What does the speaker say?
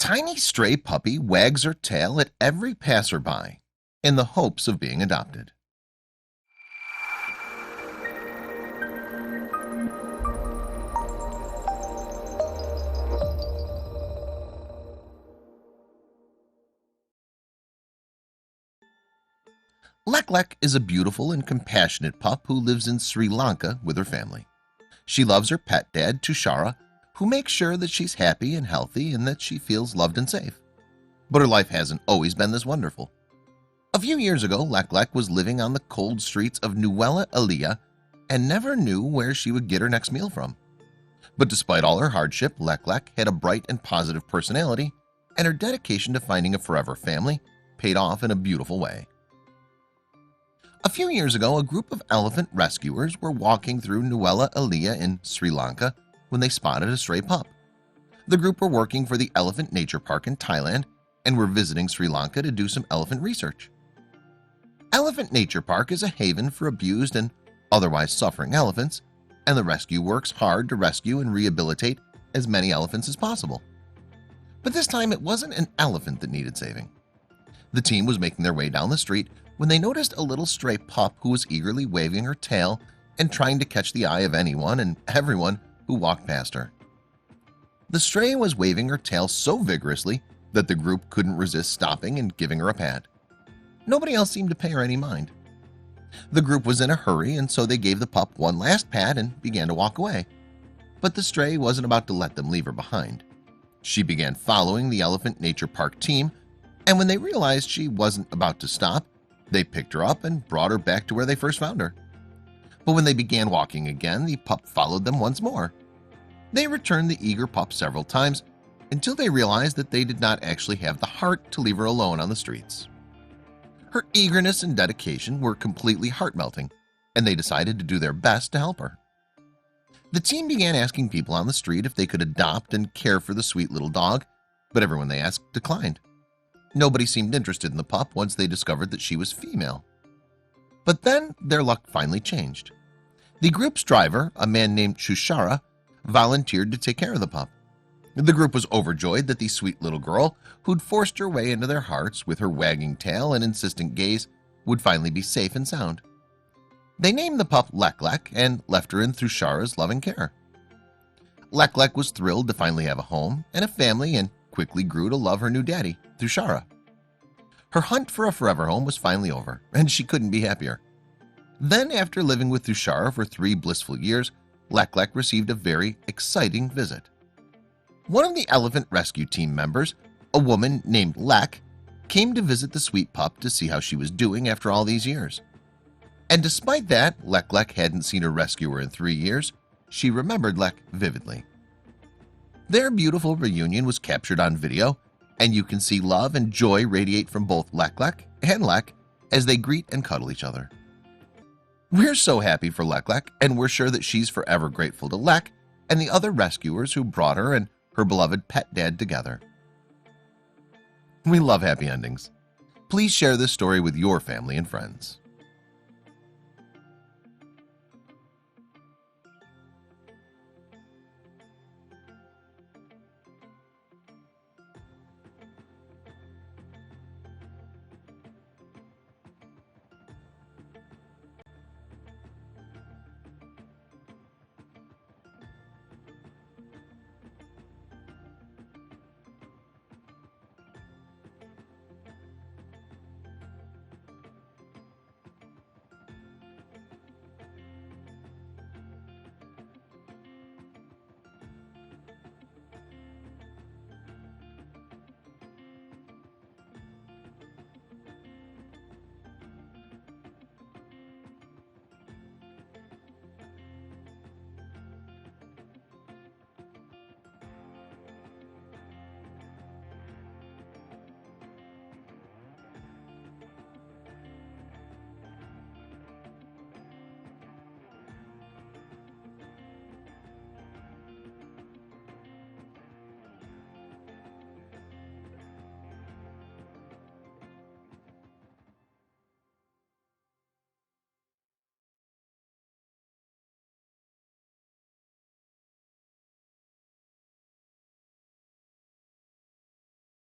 Tiny stray puppy wags her tail at every passerby in the hopes of being adopted. Lek Lek is a beautiful and compassionate pup who lives in Sri Lanka with her family. She loves her pet dad, Tushara, who makes sure that she's happy and healthy and that she feels loved and safe. But her life hasn't always been this wonderful. A few years ago, Lek Lek was living on the cold streets of Nuwela Eliya and never knew where she would get her next meal from. But despite all her hardship, Lek Lek had a bright and positive personality, and her dedication to finding a forever family paid off in a beautiful way. A few years ago, a group of elephant rescuers were walking through Nuwela Eliya in Sri Lanka when they spotted a stray pup. The group were working for the Elephant Nature Park in Thailand and were visiting Sri Lanka to do some elephant research. Elephant Nature Park is a haven for abused and otherwise suffering elephants, and the rescue works hard to rescue and rehabilitate as many elephants as possible. But this time it wasn't an elephant that needed saving. The team was making their way down the street when they noticed a little stray pup who was eagerly waving her tail and trying to catch the eye of anyone and everyone who walked past her. The stray was waving her tail so vigorously that the group couldn't resist stopping and giving her a pat. Nobody else seemed to pay her any mind. The group was in a hurry, and so they gave the pup one last pat and began to walk away. But the stray wasn't about to let them leave her behind. She began following the Elephant Nature Park team, and when they realized she wasn't about to stop, they picked her up and brought her back to where they first found her. But when they began walking again, the pup followed them once more. They returned the eager pup several times until they realized that they did not actually have the heart to leave her alone on the streets. Her eagerness and dedication were completely heart-melting, and they decided to do their best to help her. The team began asking people on the street if they could adopt and care for the sweet little dog, but everyone they asked declined. Nobody seemed interested in the pup once they discovered that she was female. But then their luck finally changed. The group's driver, a man named Tushara, volunteered to take care of the pup. The group was overjoyed that the sweet little girl, who'd forced her way into their hearts with her wagging tail and insistent gaze, would finally be safe and sound. They named the pup Lek Lek and left her in Tushara's loving care. Lek Lek was thrilled to finally have a home and a family and quickly grew to love her new daddy, Tushara. Her hunt for a forever home was finally over, and she couldn't be happier. Then, after living with Tushara for 3 blissful years, Lek Lek received a very exciting visit. One of the elephant rescue team members, a woman named Lek, came to visit the sweet pup to see how she was doing after all these years. And despite that, Lek Lek hadn't seen her rescuer in 3 years. She remembered Lek vividly. Their beautiful reunion was captured on video, and you can see love and joy radiate from both Lek Lek and Lek as they greet and cuddle each other. We're so happy for Lek Lek, and we're sure that she's forever grateful to Lek and the other rescuers who brought her and her beloved pet dad together. We love happy endings. Please share this story with your family and friends.